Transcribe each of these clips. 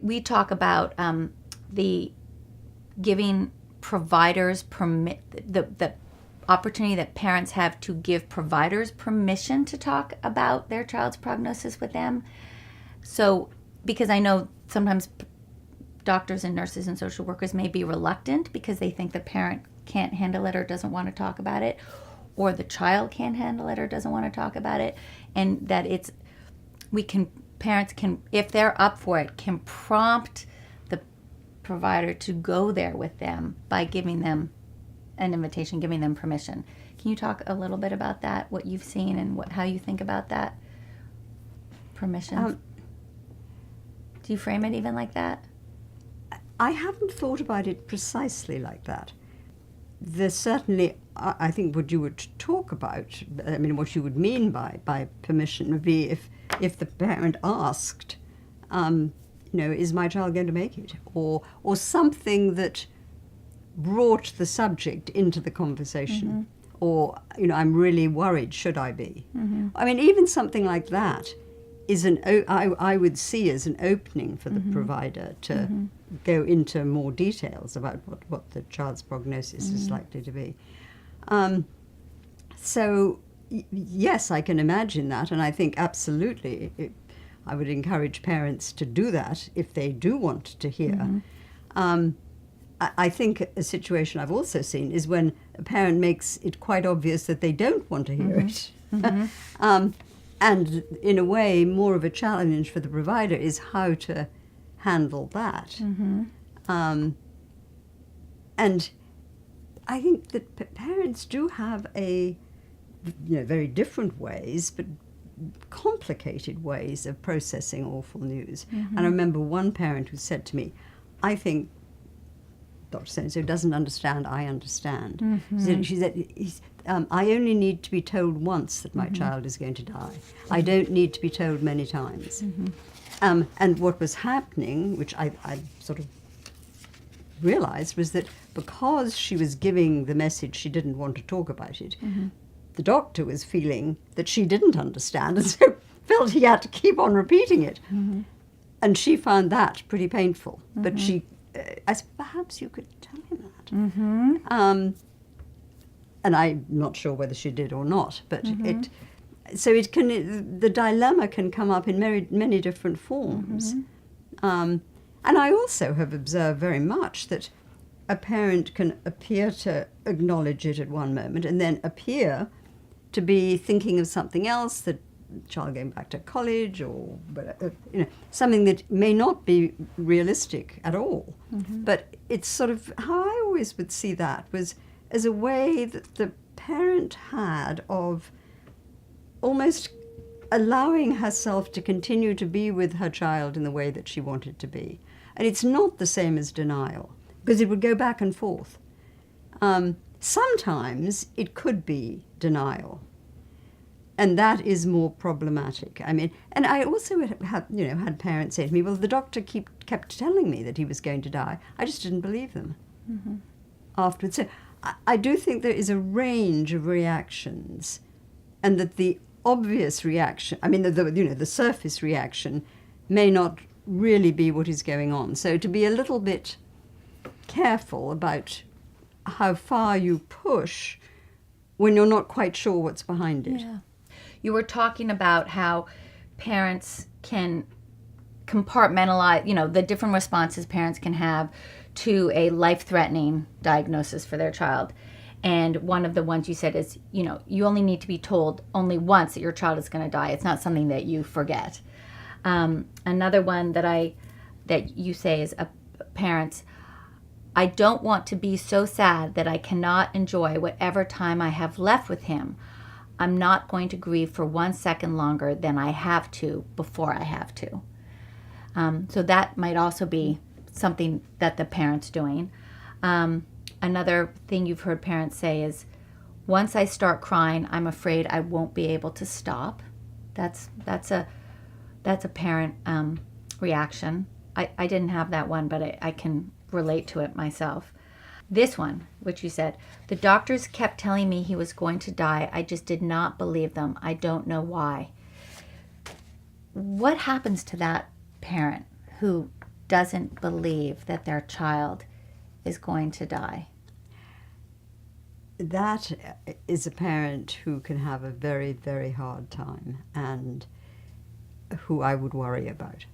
We talk about the giving providers the opportunity that parents have to give providers permission to talk about their child's prognosis with them. So, because I know sometimes doctors and nurses and social workers may be reluctant because they think the parent can't handle it or doesn't want to talk about it, or the child can't handle it or doesn't want to talk about it, and that parents can, if they're up for it, can prompt the provider to go there with them by giving them an invitation, giving them permission. Can you talk a little bit about that, what you've seen and how you think about that permission? Do you frame it even like that? I haven't thought about it precisely like that. There's certainly, I think what you would talk about, I mean, what you would mean by permission would be if the parent asked, is my child going to make it? Or something that brought the subject into the conversation. Or, I'm really worried, should I be? I mean, even something like that is I would see as an opening for the provider to go into more details about what the child's prognosis is likely to be. So, yes, I can imagine that, and I think absolutely I would encourage parents to do that if they do want to hear. I think a situation I've also seen is when a parent makes it quite obvious that they don't want to hear it. And in a way, more of a challenge for the provider is how to handle that. And I think that parents do have very different ways, but complicated ways of processing awful news. And I remember one parent who said to me, I think Dr. So-and-so doesn't understand, I understand. She said, I only need to be told once that my child is going to die. I don't need to be told many times. And what was happening, which I sort of realized, was that because she was giving the message she didn't want to talk about it, the doctor was feeling that she didn't understand and so felt he had to keep on repeating it. And she found that pretty painful. But I said, perhaps you could tell him that. And I'm not sure whether she did or not, but the dilemma can come up in many different forms. And I also have observed very much that a parent can appear to acknowledge it at one moment and then appear to be thinking of something else, the child going back to college or something that may not be realistic at all. But it's sort of how I always would see that was as a way that the parent had of almost allowing herself to continue to be with her child in the way that she wanted to be. And it's not the same as denial, because it would go back and forth. Sometimes it could be denial, and that is more problematic. I mean, and I also had parents say to me, well, the doctor kept telling me that he was going to die. I just didn't believe them afterwards. So I do think there is a range of reactions, and that the obvious reaction, I mean, the surface reaction may not really be what is going on. So to be a little bit careful about how far you push when you're not quite sure what's behind it. Yeah. You were talking about how parents can compartmentalize, the different responses parents can have to a life-threatening diagnosis for their child. And one of the ones you said is, you only need to be told only once that your child is going to die. It's not something that you forget. Another one that you say is parents, I don't want to be so sad that I cannot enjoy whatever time I have left with him. I'm not going to grieve for 1 second longer than I have to before I have to. So that might also be something that the parent's doing. Another thing you've heard parents say is, once I start crying, I'm afraid I won't be able to stop. That's a parent reaction. I didn't have that one, but I can relate to it myself. This one, which you said, the doctors kept telling me he was going to die. I just did not believe them. I don't know why. What happens to that parent who doesn't believe that their child is going to die? That is a parent who can have a very, very hard time and who I would worry about.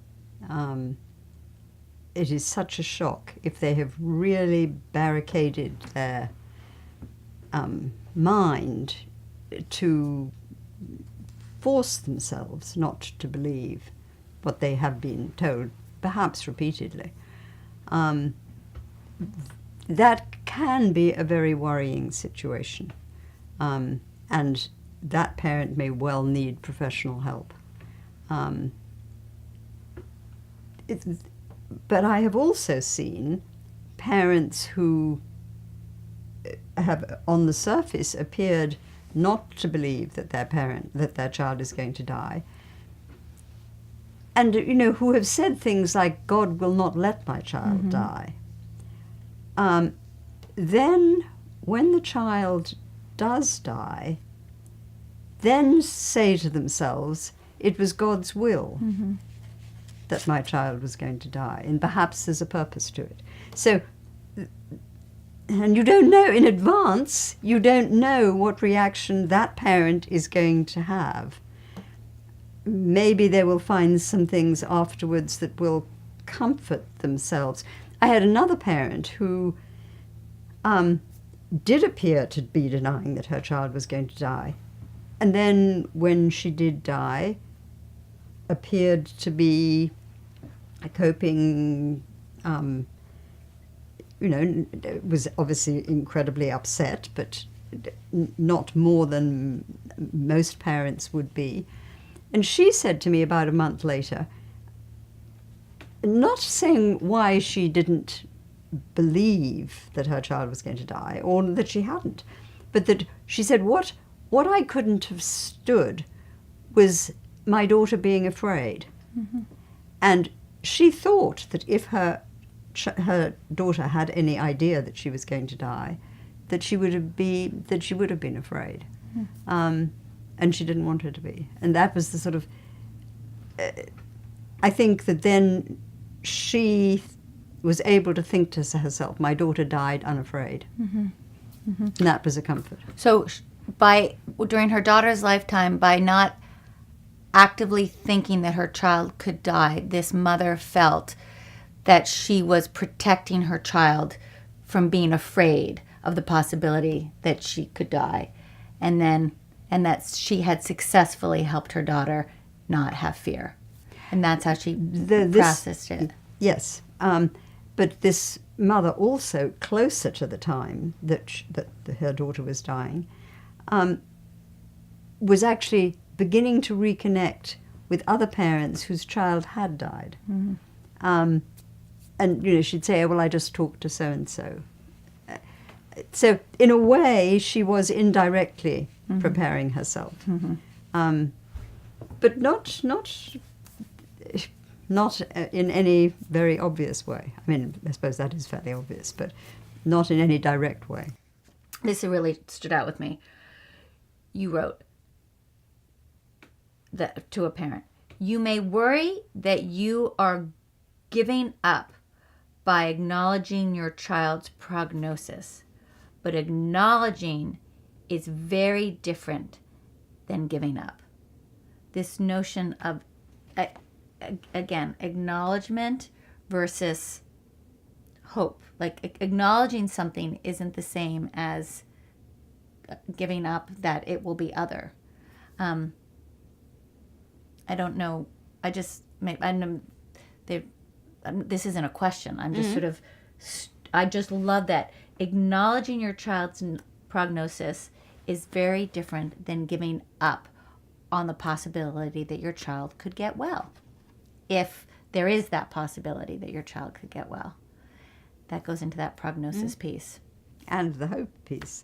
It is such a shock if they have really barricaded their mind to force themselves not to believe what they have been told, perhaps repeatedly. That can be a very worrying situation. And that parent may well need professional help. But I have also seen parents who have, on the surface, appeared not to believe that their child is going to die, and who have said things like, "God will not let my child die." Then, when the child does die, then say to themselves, "It was God's will that my child was going to die, and perhaps there's a purpose to it." So, and you don't know in advance, you don't know what reaction that parent is going to have. Maybe they will find some things afterwards that will comfort themselves. I had another parent who did appear to be denying that her child was going to die. And then when she did die, appeared to be coping, was obviously incredibly upset, but not more than most parents would be. And she said to me about a month later, not saying why she didn't believe that her child was going to die, or that she hadn't, but that she said, what I couldn't have stood was my daughter being afraid. And she thought that if her daughter had any idea that she was going to die, that she would have been afraid, and she didn't want her to be. And that was the sort of. I think that then she was able to think to herself, "My daughter died unafraid," and that was a comfort. So, during her daughter's lifetime, by not actively thinking that her child could die, this mother felt that she was protecting her child from being afraid of the possibility that she could die, and that she had successfully helped her daughter not have fear, and that's how she processed it. Yes, but this mother also, closer to the time that her daughter was dying, was actually beginning to reconnect with other parents whose child had died. And she'd say, "Oh, well, I just talked to so-and-so." So in a way, she was indirectly preparing herself, but not in any very obvious way. I mean, I suppose that is fairly obvious, but not in any direct way. This really stood out with me. You wrote that to a parent, "You may worry that you are giving up by acknowledging your child's prognosis, but acknowledging is very different than giving up." This notion of, again, acknowledgement versus hope. Like, acknowledging something isn't the same as giving up that it will be other. I don't know. This isn't a question. I'm just I just love that. Acknowledging your child's prognosis is very different than giving up on the possibility that your child could get well. If there is that possibility that your child could get well. That goes into that prognosis piece. And the hope piece.